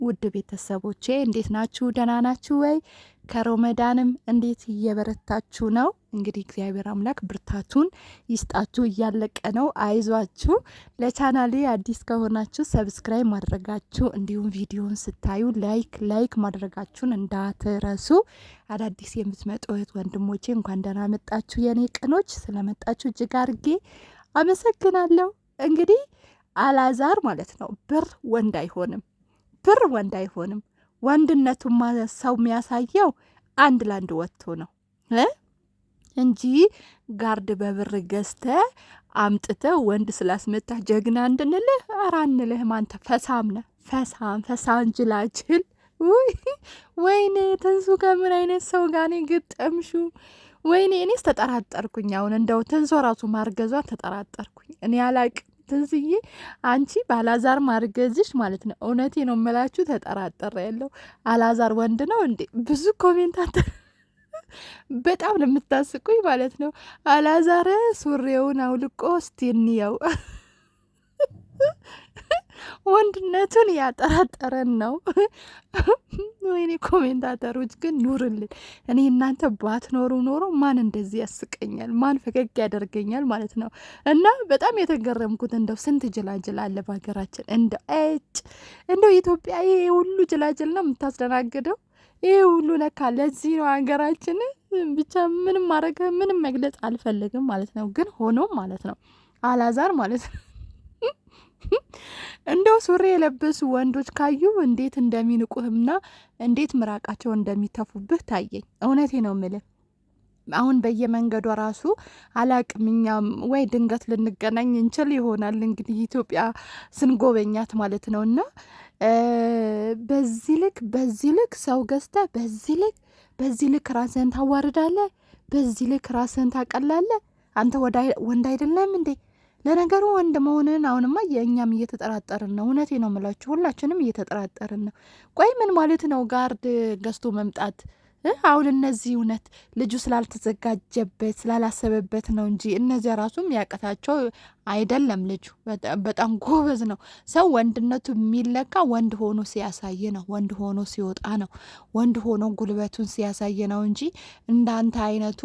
ውድ ቤተሰቦቼ እንዴት ናችሁ? ደህና ናችሁ ወይ? ከሮመዳንም እንዴት እየበረታችሁ ነው? እንግዲህ እግዚአብሔር አምላክ ብርታቱን ይስጣችሁ። እያለቀ ነው፣ አይዟችሁ። ለቻናሌ አዲስ ከሆናችሁ ሰብስክራይብ ማድረጋችሁ እንዲሁም ቪዲዮን ስታዩ ላይክ ማድረጋችሁን እንዳትረሱ። አዳዲስ የምትመጡ እህት ወንድሞቼ እንኳን ደህና መጣችሁ። የኔ ቅኖች ስለመጣችሁ እጅግ አድርጌ አመሰግናለሁ። እንግዲህ አላዛር ማለት ነው ብር ወንድ አይሆንም፣ ብር ወንድ አይሆንም። ወንድነቱን ሰው የሚያሳየው አንድ ላንድ ወጥቶ ነው እንጂ ጋርድ በብር ገዝተ አምጥተ ወንድ ስላስመታ ጀግና እንድንልህ ኧረ አንልህም። አንተ ፈሳም ነህ፣ ፈሳም ጅላጅል። ወይኔ ትንሱ ከምን አይነት ሰው ጋር ነው ገጠምሹ? ወይኔ እኔስ ተጠራጠርኩኝ። አሁን እንደው ትንሱ ራሱ ማርገዟን ተጠራጠርኩኝ። እኔ አላቅም ትንስዬ፣ አንቺ በአላዛር ማርገዝሽ ማለት ነው። እውነቴ ነው የምላችሁ፣ ተጠራጠረ ያለው አላዛር ወንድ ነው እንዴ? ብዙ ኮሜንታተር በጣም ነው የምታስቁኝ ማለት ነው። አላዛር ሱሪውን አውልቆ እስቲ እንየው። ወንድነቱን ያጠራጠረን ነው። ወይኔ ኮሜንታተሮች ግን ኑርልን። እኔ እናንተ ባትኖሩ ኖሮ ማን እንደዚህ ያስቀኛል፣ ማን ፈገግ ያደርገኛል ማለት ነው። እና በጣም የተገረምኩት እንደው ስንት ጅላጅል አለ በሀገራችን። እንደው ኢትዮጵያ ይሄ ሁሉ ጅላጅል ነው የምታስደናግደው። ይሄ ሁሉ ለካ ለዚህ ነው ሀገራችን። ብቻ ምንም ማድረግ ምንም መግለጽ አልፈልግም ማለት ነው። ግን ሆኖም ማለት ነው አላዛር ማለት ነው እንደው ሱሪ የለበሱ ወንዶች ካዩ እንዴት እንደሚንቁህምና እንዴት ምራቃቸው እንደሚተፉብህ ታየኝ። እውነቴ ነው የምልህ። አሁን በየመንገዷ ራሱ አላቅም፣ እኛም ወይ ድንገት ልንገናኝ እንችል ይሆናል እንግዲህ ኢትዮጵያ ስንጎበኛት ማለት ነው። እና በዚህ ልክ ሰው ገዝተህ በዚህ ልክ ራስህን ታዋርዳለህ፣ በዚህ ልክ ራስህን ታቀላለህ። አንተ ወንድ አይደለም እንዴ? ለነገሩ ወንድ መሆንን አሁንማ የእኛም እየተጠራጠርን ነው። እውነቴ ነው የምላችሁ፣ ሁላችንም እየተጠራጠርን ነው። ቆይ ምን ማለት ነው ጋርድ ገዝቶ መምጣት? አሁን እነዚህ እውነት ልጁ ስላልተዘጋጀበት ስላላሰበበት ነው እንጂ እነዚያ ራሱ የሚያቀታቸው አይደለም። ልጁ በጣም ጎበዝ ነው። ሰው ወንድነቱ የሚለካ ወንድ ሆኖ ሲያሳይ ነው፣ ወንድ ሆኖ ሲወጣ ነው፣ ወንድ ሆኖ ጉልበቱን ሲያሳይ ነው እንጂ እንዳንተ አይነቱ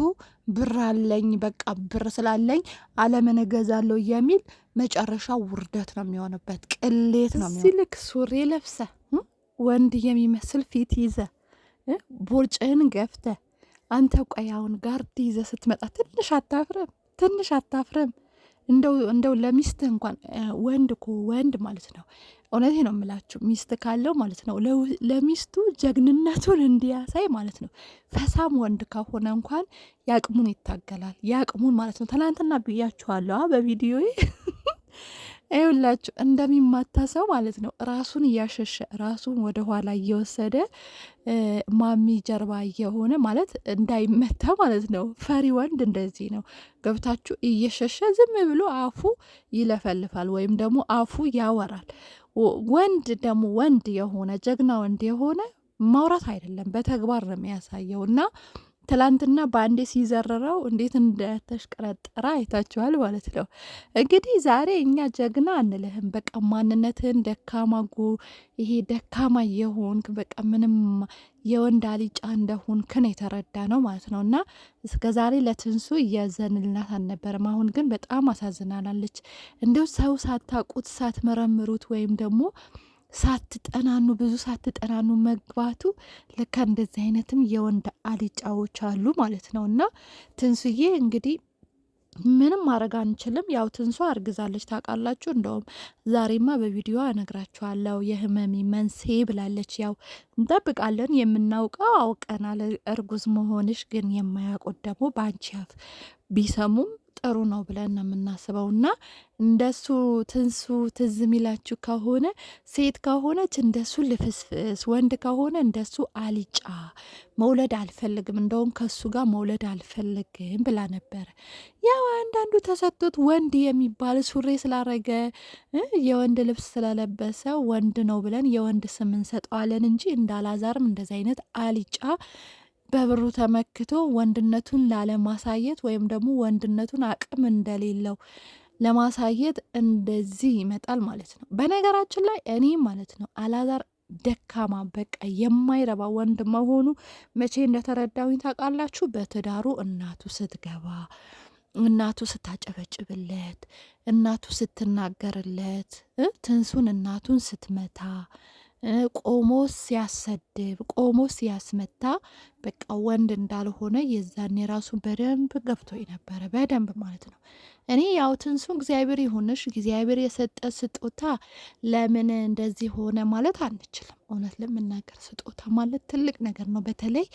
ብር አለኝ በቃ ብር ስላለኝ ዓለምን እገዛለሁ የሚል መጨረሻው ውርደት ነው የሚሆንበት፣ ቅሌት ነው የሚሆን። ሲልክ ሱሪ ለብሰ ወንድ የሚመስል ፊት ይዘ ቦርጭህን ገፍተ አንተ ቆይ አሁን ጋርድ ይዘ ስትመጣ ትንሽ አታፍርም? እንደው ለሚስትህ እንኳን ወንድ ማለት ነው። እውነቴ ነው የምላችሁ፣ ሚስት ካለው ማለት ነው ለሚስቱ ጀግንነቱን እንዲያሳይ ማለት ነው። ፈሳም ወንድ ከሆነ እንኳን ያቅሙን ይታገላል፣ ያቅሙን ማለት ነው። ትናንትና ብያችኋለሁ በቪዲዮ ይኸውላችሁ እንደሚማታ ሰው ማለት ነው። ራሱን እያሸሸ ራሱን ወደ ኋላ እየወሰደ ማሚ ጀርባ እየሆነ ማለት እንዳይመታ ማለት ነው። ፈሪ ወንድ እንደዚህ ነው። ገብታችሁ እየሸሸ ዝም ብሎ አፉ ይለፈልፋል ወይም ደግሞ አፉ ያወራል። ወንድ ደግሞ ወንድ የሆነ ጀግና ወንድ የሆነ ማውራት አይደለም በተግባር ነው የሚያሳየው። እና ትላንትና በአንዴ ሲዘረረው እንዴት እንደተሽቀረጠረ አይታችኋል ማለት ነው። እንግዲህ ዛሬ እኛ ጀግና አንልህም። በቃ ማንነትህን ይሄ ደካማ የሆንክ በቃ ምንም የወንድ አልጫ እንደሆንክን የተረዳ ነው ማለት ነው። እና እስከ ዛሬ ለትንሱ እያዘንልናት አልነበረም። አሁን ግን በጣም አሳዝናናለች። እንደው ሰው ሳታውቁት ሳትመረምሩት ወይም ደግሞ ብዙ ሳትጠናኑ መግባቱ ለካ እንደዚህ አይነትም የወንድ አልጫዎች አሉ ማለት ነው። እና ትንሱዬ እንግዲህ ምንም ማድረግ አንችልም። ያው ትንሱ አርግዛለች ታውቃላችሁ። እንደውም ዛሬማ በቪዲዮ እነግራችኋለሁ የህመሚ መንስኤ ብላለች። ያው እንጠብቃለን፣ የምናውቀው አውቀናል እርጉዝ መሆንሽ። ግን የማያውቁት ደግሞ በአንቺ አፍ ቢሰሙም ጥሩ ነው ብለን ነው የምናስበው። እና እንደሱ ትንሱ ትዝ የሚላችሁ ከሆነ ሴት ከሆነች እንደሱ ልፍስፍስ፣ ወንድ ከሆነ እንደሱ አልጫ መውለድ አልፈልግም፣ እንደውም ከሱ ጋር መውለድ አልፈልግም ብላ ነበረ። ያው አንዳንዱ ተሰጥቶት ወንድ የሚባል ሱሪ ስላረገ የወንድ ልብስ ስለለበሰ ወንድ ነው ብለን የወንድ ስም እንሰጠዋለን እንጂ እንዳላዛርም እንደዚ አይነት አልጫ በብሩ ተመክቶ ወንድነቱን ላለማሳየት ወይም ደግሞ ወንድነቱን አቅም እንደሌለው ለማሳየት እንደዚህ ይመጣል ማለት ነው። በነገራችን ላይ እኔ ማለት ነው አላዛር ደካማ በቃ የማይረባ ወንድ መሆኑ መቼ እንደተረዳውኝ ታውቃላችሁ? በትዳሩ እናቱ ስትገባ፣ እናቱ ስታጨበጭብለት፣ እናቱ ስትናገርለት፣ ትንሱን እናቱን ስትመታ፣ ቆሞ ሲያሰድብ፣ ቆሞ ሲያስመታ በቃ ወንድ እንዳልሆነ የዛኔ ራሱ በደንብ ገብቶኝ ነበረ። በደንብ ማለት ነው። እኔ ያው ትንሱ እግዚአብሔር ይሁንሽ፣ እግዚአብሔር የሰጠ ስጦታ ለምን እንደዚህ ሆነ ማለት አንችልም። እውነት ለመናገር ስጦታ ማለት ትልቅ ነገር ነው። በተለይ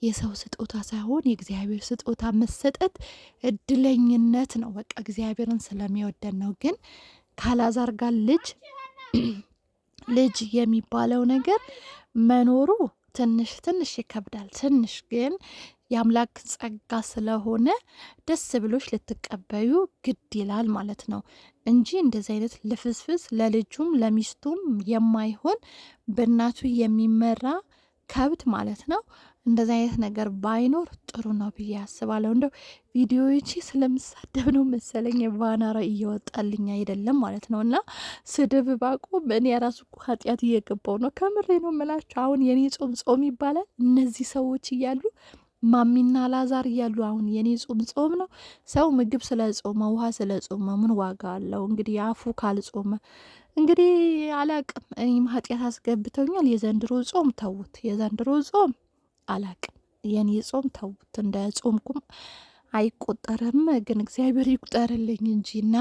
የሰው ስጦታ ሳይሆን የእግዚአብሔር ስጦታ መሰጠት እድለኝነት ነው። በቃ እግዚአብሔርን ስለሚወደን ነው። ግን ካላዛር ጋር ልጅ የሚባለው ነገር መኖሩ ትንሽ ይከብዳል። ትንሽ ግን የአምላክ ጸጋ ስለሆነ ደስ ብሎች ልትቀበዩ ግድ ይላል ማለት ነው እንጂ እንደዚህ አይነት ልፍስፍስ ለልጁም ለሚስቱም የማይሆን በእናቱ የሚመራ ከብት ማለት ነው። እንደዚህ አይነት ነገር ባይኖር ጥሩ ነው ብዬ አስባለሁ። እንደው ቪዲዮዎቼ ስለምሳደብ ነው መሰለኝ ባናራ እየወጣልኝ አይደለም ማለት ነው። እና ስድብ ባቆም እኔ የራሱ ኃጢአት እየገባው ነው። ከምሬ ነው የምላችሁ። አሁን የኔ ጾም ይባላል እነዚህ ሰዎች እያሉ ማሚና ላዛር እያሉ አሁን የኔ ጾም ነው። ሰው ምግብ ስለ ጾመ ውሃ ስለ ጾመ ምን ዋጋ አለው? እንግዲህ አፉ ካልጾመ እንግዲህ አላቅም። እኔም ኃጢአት አስገብተውኛል። የዘንድሮ ጾም ተዉት። የዘንድሮ ጾም አላቅም። የኔ ጾም ተዉት። እንደ ጾምኩም አይቆጠርም። ግን እግዚአብሔር ይቁጠርልኝ እንጂ እና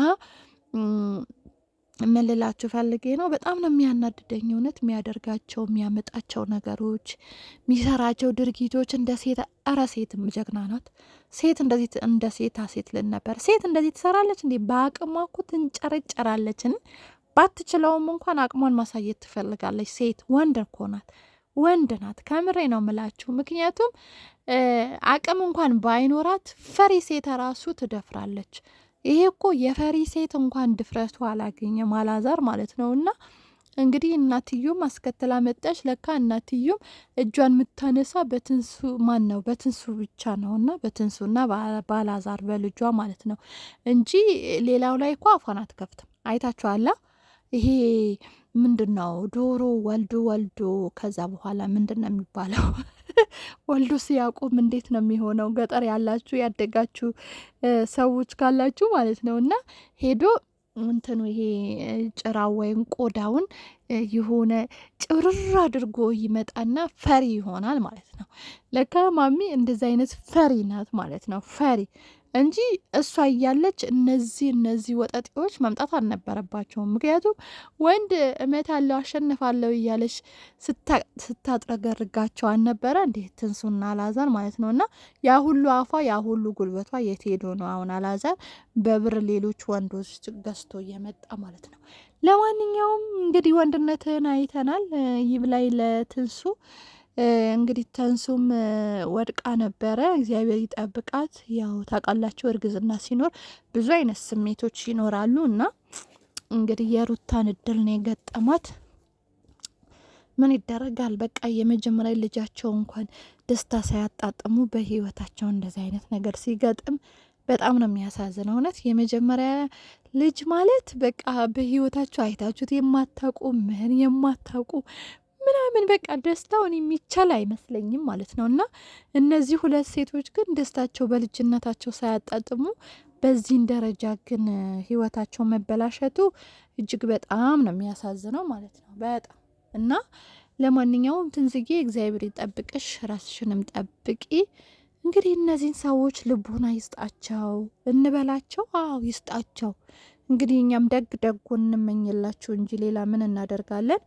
እምልላችሁ ፈልጌ ነው። በጣም ነው የሚያናድደኝ እውነት የሚያደርጋቸው የሚያመጣቸው ነገሮች የሚሰራቸው ድርጊቶች እንደ ሴት ሴትም ጀግና ናት። ሴት እንደዚህ እንደ ሴት ልን ነበር። ሴት እንደዚህ ትሰራለች እንዴ? በአቅሟ እኮ ትንጨረጨራለችን። ባትችለውም እንኳን አቅሟን ማሳየት ትፈልጋለች። ሴት ወንድ እኮ ናት፣ ወንድ ናት። ከምሬ ነው ምላችሁ። ምክንያቱም አቅም እንኳን ባይኖራት ፈሪ ሴት ራሱ ትደፍራለች። ይሄ እኮ የፈሪ ሴት እንኳን ድፍረቱ አላገኘም አላዛር ማለት ነው። እና እንግዲህ እናትዮም አስከትላ መጣች። ለካ እናትዮም እጇን የምታነሳ በትንሱ በትንሱ ብቻ ነው። እና በትንሱና ባላዛር በልጇ ማለት ነው እንጂ ሌላው ላይ እኮ አፏን አትከፍትም። አይታችኋላ። ይሄ ምንድን ነው ዶሮ ወልዶ ከዛ በኋላ ምንድን ነው የሚባለው? ወልዶ ሲያቆም እንዴት ነው የሚሆነው? ገጠር ያላችሁ ያደጋችሁ ሰዎች ካላችሁ ማለት ነው። እና ሄዶ እንትኑ ይሄ ጭራው ወይም ቆዳውን የሆነ ጭብርር አድርጎ ይመጣና ፈሪ ይሆናል ማለት ነው። ለካ ማሚ እንደዚህ አይነት ፈሪ ናት ማለት ነው። ፈሪ እንጂ እሷ እያለች እነዚህ ወጠጤዎች መምጣት አልነበረባቸውም። ምክንያቱም ወንድ እመታለሁ አሸንፋለሁ እያለች ስታጥረገርጋቸው አልነበረ እንዴ? ትንሱና አላዛር ማለት ነው። እና ያ ሁሉ አፏ ያ ሁሉ ጉልበቷ የት ሄዶ ነው አሁን አላዛር በብር ሌሎች ወንዶች ገዝቶ እየመጣ ማለት ነው። ለማንኛውም እንግዲህ ወንድነትን አይተናል። ይብላኝ ለትንሱ። እንግዲህ ተንሱም ወድቃ ነበረ። እግዚአብሔር ይጠብቃት። ያው ታውቃላችሁ እርግዝና ሲኖር ብዙ አይነት ስሜቶች ይኖራሉ እና እንግዲህ የሩታን እድል ነው የገጠማት። ምን ይደረጋል። በቃ የመጀመሪያ ልጃቸው እንኳን ደስታ ሳያጣጥሙ በህይወታቸው እንደዚህ አይነት ነገር ሲገጥም በጣም ነው የሚያሳዝነው። እውነት የመጀመሪያ ልጅ ማለት በቃ በህይወታቸው አይታችሁት የማታውቁ ምን የማታውቁ ምናምን በቃ ደስታውን የሚቻል አይመስለኝም ማለት ነው። እና እነዚህ ሁለት ሴቶች ግን ደስታቸው በልጅነታቸው ሳያጣጥሙ በዚህን ደረጃ ግን ህይወታቸው መበላሸቱ እጅግ በጣም ነው የሚያሳዝነው ማለት ነው። በጣም እና ለማንኛውም ትንዝጌ እግዚአብሔር ይጠብቅሽ፣ ራስሽንም ጠብቂ። እንግዲህ እነዚህን ሰዎች ልቦና ይስጣቸው እንበላቸው። አዎ ይስጣቸው። እንግዲህ እኛም ደጉን እንመኝላችሁ እንጂ ሌላ ምን እናደርጋለን?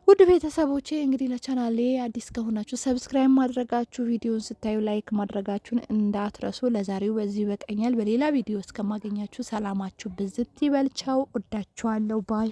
ውድ ቤተሰቦቼ እንግዲህ ለቻናሌ አዲስ ከሆናችሁ ሰብስክራይብ ማድረጋችሁ፣ ቪዲዮን ስታዩ ላይክ ማድረጋችሁን እንዳትረሱ። ለዛሬው በዚህ ይበቃኛል። በሌላ ቪዲዮ እስከማገኛችሁ ሰላማችሁ ብዝት ይበልቻው። ወዳችኋለሁ። ባይ